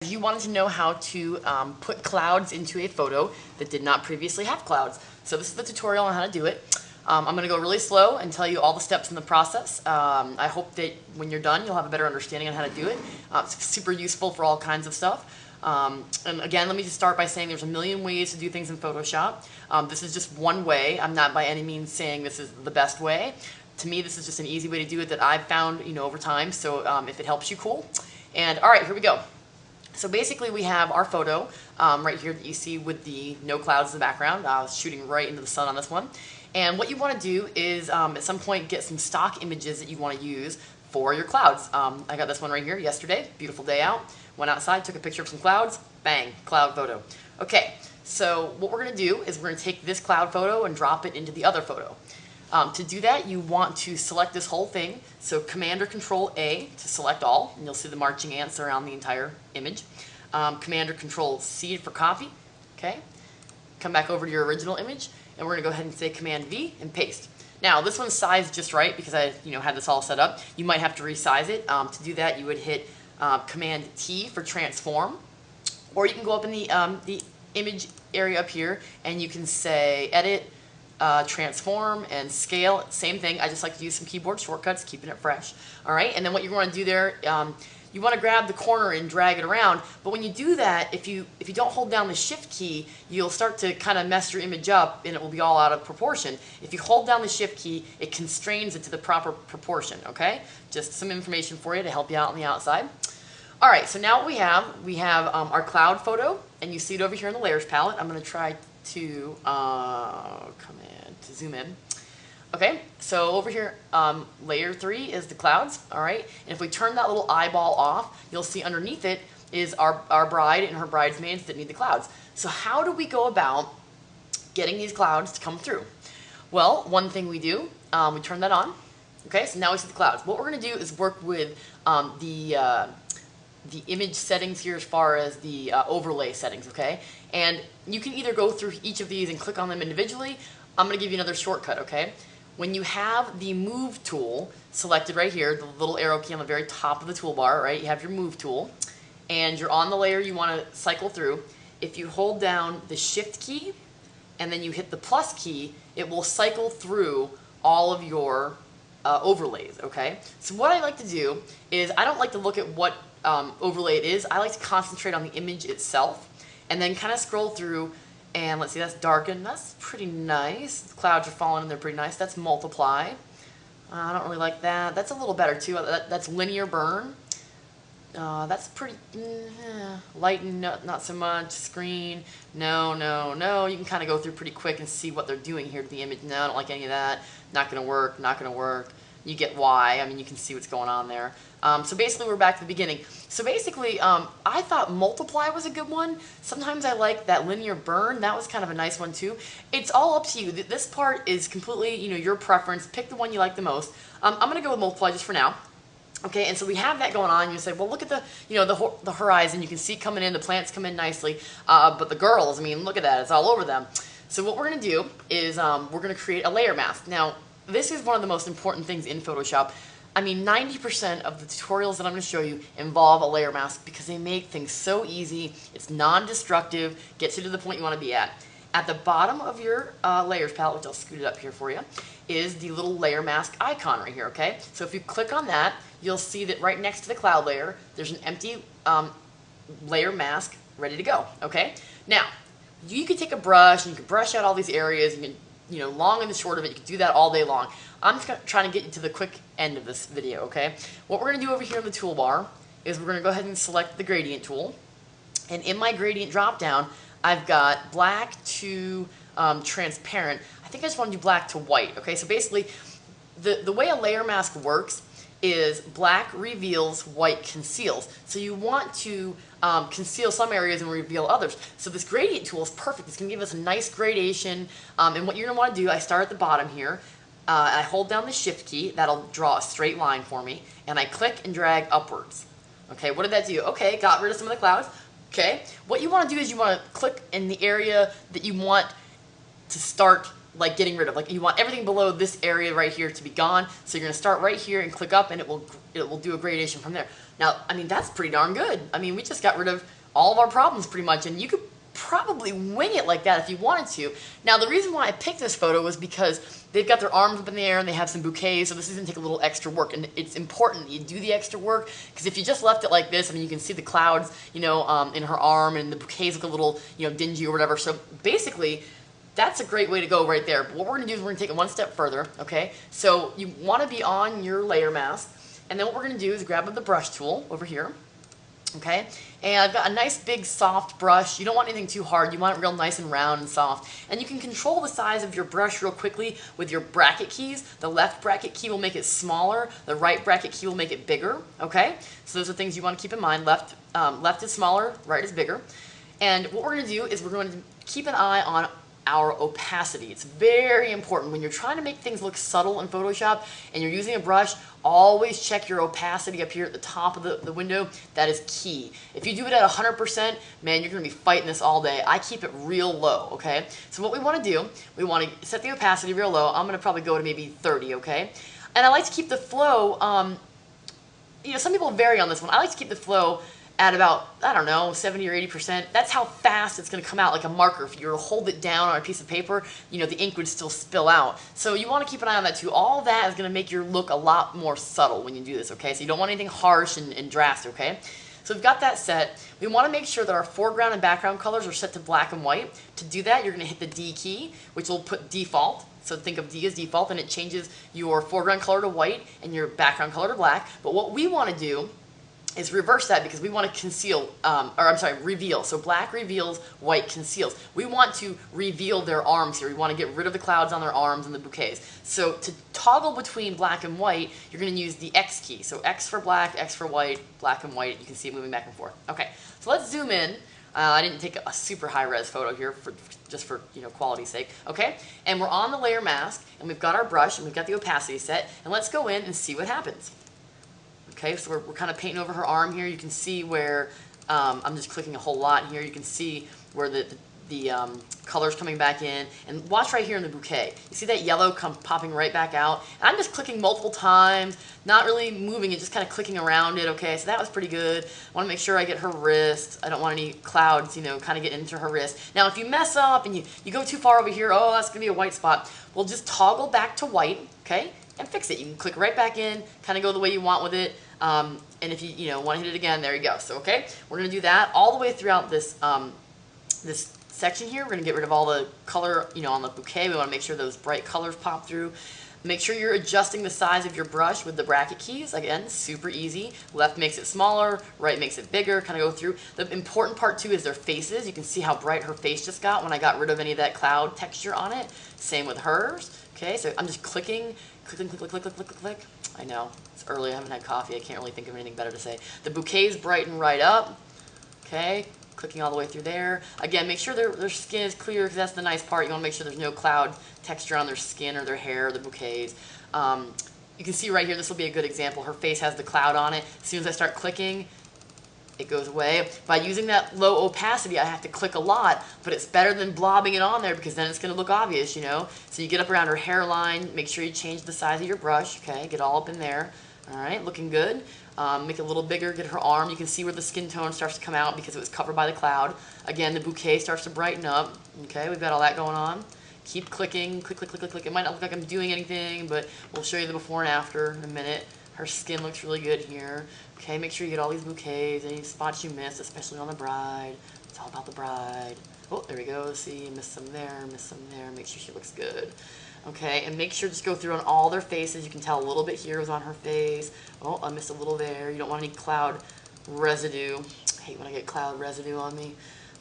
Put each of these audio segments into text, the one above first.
You wanted to know how to put clouds into a photo that did not previously have clouds. So this is the tutorial on how to do it. I'm going to go really slow and tell you all the steps in the process. I hope that when you're done you'll have a better understanding on how to do it. It's super useful for all kinds of stuff. And again, let me just start by saying there's a million ways to do things in Photoshop. This is just one way. I'm not by any means saying this is the best way. To me, this is just an easy way to do it that I've found, over time. So if it helps you, cool. And all right, here we go. So basically we have our photo right here that you see with the no clouds in the background. I was shooting right into the sun on this one. And what you want to do is at some point get some stock images that you want to use for your clouds. I got this one right here yesterday, beautiful day out. Went outside, took a picture of some clouds, bang, cloud photo. Okay, so what we're going to do is we're going to take this cloud photo and drop it into the other photo. To do that, you want to select this whole thing. So Command or Control A to select all, and you'll see the marching ants around the entire image. Command or Control C for copy. Okay. Come back over to your original image, and we're going to go ahead and say Command V and paste. Now this one's sized just right because I, had this all set up. You might have to resize it. To do that, you would hit Command T for transform, or you can go up in the image area up here, and you can say Edit. Transform and scale, same thing. I just like to use some keyboard shortcuts, keeping it fresh. All right, and then what you want to do there, you want to grab the corner and drag it around. But when you do that, if you don't hold down the Shift key, you'll start to kind of mess your image up, and it will be all out of proportion. If you hold down the Shift key, it constrains it to the proper proportion. Okay, just some information for you to help you out on the outside. All right, so now what we have our cloud photo, and you see it over here in the layers palette. I'm going to try to zoom in. Okay, so over here, layer 3 is the clouds, all right? And if we turn that little eyeball off, you'll see underneath it is our bride and her bridesmaids that need the clouds. So how do we go about getting these clouds to come through? Well, one thing we do, we turn that on. Okay, so now we see the clouds. What we're going to do is work with the image settings here as far as the overlay settings, okay? And you can either go through each of these and click on them individually. I'm going to give you another shortcut, okay? When you have the Move tool selected right here, the little arrow key on the very top of the toolbar, right? You have your Move tool, and you're on the layer you want to cycle through. If you hold down the Shift key, and then you hit the plus key, it will cycle through all of your overlays, okay? So what I like to do is, I don't like to look at what overlay it is. I like to concentrate on the image itself, and then kind of scroll through. And let's see, that's darken. That's pretty nice. The clouds are falling and they're pretty nice. That's multiply. I don't really like that. That's a little better too. That's linear burn. That's pretty lighten, not so much. Screen, no, no, no. You can kind of go through pretty quick and see what they're doing here to the image. No, I don't like any of that. Not going to work, not going to work. You get why. I mean, you can see what's going on there. So basically, we're back to the beginning. So basically, I thought multiply was a good one. Sometimes I like that linear burn. That was kind of a nice one too. It's all up to you. This part is completely, your preference. Pick the one you like the most. I'm going to go with multiply just for now. Okay, and so we have that going on. You say, well, look at the, the horizon. You can see coming in. The plants come in nicely. But the girls, I mean, look at that. It's all over them. So what we're going to do is we're going to create a layer mask. Now, this is one of the most important things in Photoshop. I mean, 90% of the tutorials that I'm going to show you involve a layer mask because they make things so easy. It's non-destructive, gets you to the point you want to be at. At the bottom of your layers palette, which I'll scoot it up here for you, is the little layer mask icon right here, okay? So if you click on that, you'll see that right next to the cloud layer, there's an empty layer mask ready to go, okay? Now, you can take a brush and you can brush out all these areas. You can, long and the short of it, you can do that all day long. I'm just trying to get you to the quick end of this video, okay? What we're going to do over here in the toolbar is we're going to go ahead and select the gradient tool. And in my gradient drop-down, I've got black to transparent. I think I just want to do black to white, okay? So basically, the way a layer mask works is black reveals, white conceals. So you want to conceal some areas and reveal others. So this gradient tool is perfect. It's going to give us a nice gradation. And what you're going to want to do, I start at the bottom here. I hold down the Shift key. That'll draw a straight line for me. And I click and drag upwards. Okay, what did that do? Okay, got rid of some of the clouds. Okay, what you want to do is you want to click in the area that you want to start like getting rid of. Like you want everything below this area right here to be gone. So you're gonna start right here and click up, and it will do a gradation from there. Now, I mean, that's pretty darn good. I mean, we just got rid of all of our problems pretty much, and you could probably wing it like that if you wanted to. Now, the reason why I picked this photo was because they've got their arms up in the air and they have some bouquets, so this is gonna take a little extra work, and it's important that you do the extra work, because if you just left it like this, I mean, you can see the clouds, you know, in her arm, and the bouquets look a little, you know, dingy or whatever. So basically, that's a great way to go right there. But what we're gonna do is we're gonna take it one step further, okay? So you wanna be on your layer mask, and then what we're gonna do is grab the brush tool over here, okay? And I've got a nice big soft brush. You don't want anything too hard. You want it real nice and round and soft. And you can control the size of your brush real quickly with your bracket keys. The left bracket key will make it smaller. The right bracket key will make it bigger, okay? So those are things you want to keep in mind. Left is smaller, right is bigger. And what we're gonna do is we're going to keep an eye on our opacity. It's very important when you're trying to make things look subtle in Photoshop and you're using a brush. Always check your opacity up here at the top of the window. That is key. If you do it at 100%, man, you're gonna be fighting this all day. I keep it real low, okay? So what we wanna do, we wanna set the opacity real low. I'm gonna probably go to maybe 30, okay? And I like to keep the flow, you know, some people vary on this one. I like to keep the flow at about, I don't know, 70 or 80%. That's how fast it's going to come out, like a marker. If you were to hold it down on a piece of paper, you know, the ink would still spill out. So you want to keep an eye on that too. All that is going to make your look a lot more subtle when you do this, okay? So you don't want anything harsh and drastic, okay? So we've got that set. We want to make sure that our foreground and background colors are set to black and white. To do that, you're going to hit the D key, which will put default. So think of D as default, and it changes your foreground color to white and your background color to black. But what we want to do is reverse that, because we want to conceal, reveal. So black reveals, white conceals. We want to reveal their arms here. We want to get rid of the clouds on their arms and the bouquets. So to toggle between black and white, you're going to use the X key. So X for black, X for white, black and white. You can see it moving back and forth. Okay, so let's zoom in. I didn't take a super high res photo here just for quality's sake. Okay, and we're on the layer mask, and we've got our brush, and we've got the opacity set, and let's go in and see what happens. Okay, so we're kind of painting over her arm here. You can see where, I'm just clicking a whole lot here. You can see where the color's coming back in. And watch right here in the bouquet. You see that yellow come popping right back out? And I'm just clicking multiple times, not really moving it, just kind of clicking around it. Okay, so that was pretty good. I want to make sure I get her wrist. I don't want any clouds, you know, kind of get into her wrist. Now, if you mess up and you go too far over here, oh, that's going to be a white spot. We'll just toggle back to white, okay? And fix it. You can click right back in, kind of go the way you want with it. And if you want to hit it again, there you go. So, okay, we're going to do that all the way throughout this, this section here. We're going to get rid of all the color, on the bouquet. We want to make sure those bright colors pop through. Make sure you're adjusting the size of your brush with the bracket keys. Again, super easy. Left makes it smaller, right makes it bigger, kind of go through. The important part too is their faces. You can see how bright her face just got when I got rid of any of that cloud texture on it. Same with hers. Okay, so I'm just clicking, click, click, click, click, click, click, click. I know, it's early, I haven't had coffee, I can't really think of anything better to say. The bouquets brighten right up. Okay, clicking all the way through there. Again, make sure their skin is clear, because that's the nice part. You want to make sure there's no cloud texture on their skin or their hair or the bouquets. You can see right here, this will be a good example. Her face has the cloud on it. As soon as I start clicking, it goes away. By using that low opacity, I have to click a lot, but it's better than blobbing it on there, because then it's going to look obvious, So you get up around her hairline, make sure you change the size of your brush, okay? Get all up in there. All right, looking good. Make it a little bigger, get her arm. You can see where the skin tone starts to come out because it was covered by the cloud. Again, the bouquet starts to brighten up. Okay, we've got all that going on. Keep clicking, click, click, click, click, click. It might not look like I'm doing anything, but we'll show you the before and after in a minute. Her skin looks really good here. Okay, make sure you get all these bouquets, any spots you missed, especially on the bride. It's all about the bride. Oh, there we go. See, missed some there, missed some there. Make sure she looks good. Okay, and make sure just go through on all their faces. You can tell a little bit here was on her face. Oh, I missed a little there. You don't want any cloud residue. I hate when I get cloud residue on me.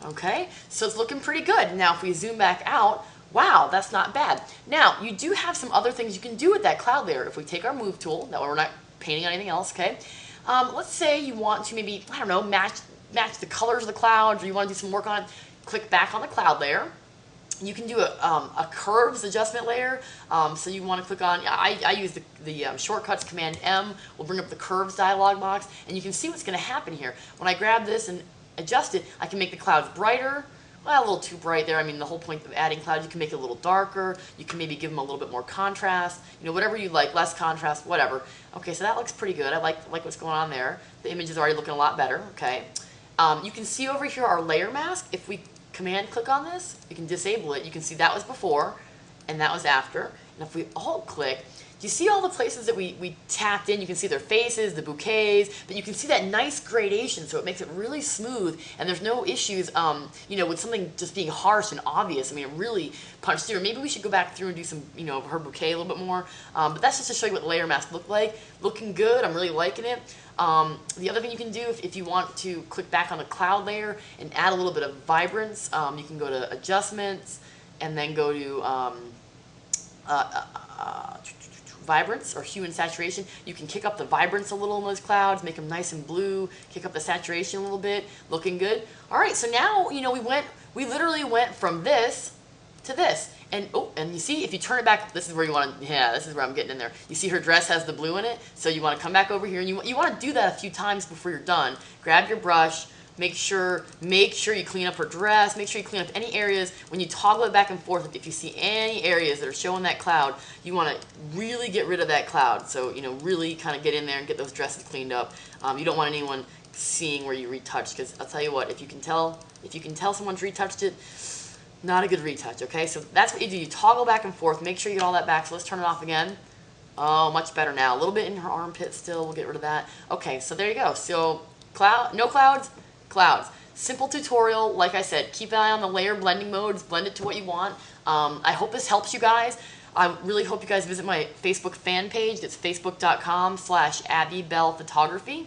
Okay, so it's looking pretty good. Now, if we zoom back out, wow, that's not bad. Now, you do have some other things you can do with that cloud layer. If we take our move tool, now we're not painting on anything else, okay? Let's say you want to maybe, I don't know, match the colors of the clouds, or you want to do some work on it. Click back on the cloud layer. You can do a curves adjustment layer. So you want to click on, I use the shortcuts, Command M will bring up the curves dialog box, and you can see what's going to happen here. When I grab this and adjust it, I can make the clouds brighter well, a little too bright there. I mean, the whole point of adding clouds, you can make it a little darker. You can maybe give them a little bit more contrast. You know, whatever you like, less contrast, whatever. Okay, so that looks pretty good. I like what's going on there. The image is already looking a lot better, okay. You can see over here our layer mask. If we command click on this, you can disable it. You can see that was before and that was after. And if we alt click, you see all the places that we tapped in. You can see their faces, the bouquets, but you can see that nice gradation, so it makes it really smooth, and there's no issues, you know, with something just being harsh and obvious. I mean, it really punched through. Maybe we should go back through and do some, you know, her bouquet a little bit more, but that's just to show you what the layer mask looked like. Looking good. I'm really liking it. The other thing you can do, if you want to click back on the cloud layer and add a little bit of vibrance, you can go to adjustments and then go to vibrance or hue and saturation. You can kick up the vibrance a little in those clouds, make them nice and blue, kick up the saturation a little bit, looking good. All right, so now, you know, we literally went from this to this. And oh, and you see, if you turn it back, this is where you want to, yeah, this is where I'm getting in there. You see her dress has the blue in it, so you want to come back over here, and you want to do that a few times before you're done. Grab your brush, make sure you clean up her dress, make sure you clean up any areas. When you toggle it back and forth, if you see any areas that are showing that cloud, you want to really get rid of that cloud. So, you know, really kind of get in there and get those dresses cleaned up. You don't want anyone seeing where you retouched, because I'll tell you what, if you can tell someone's retouched it, not a good retouch, okay? So that's what you do. You toggle back and forth, make sure you get all that back. So let's turn it off again. Oh, much better now. A little bit in her armpit still. We'll get rid of that. Okay, so there you go. So no clouds, clouds. Simple tutorial. Like I said, keep an eye on the layer blending modes. Blend it to what you want. I hope this helps you guys. I really hope you guys visit my Facebook fan page. It's facebook.com/AbbieBellPhotography.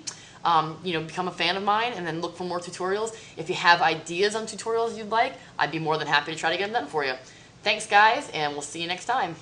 You know, become a fan of mine and then look for more tutorials. If you have ideas on tutorials you'd like, I'd be more than happy to try to get them done for you. Thanks, guys, and we'll see you next time.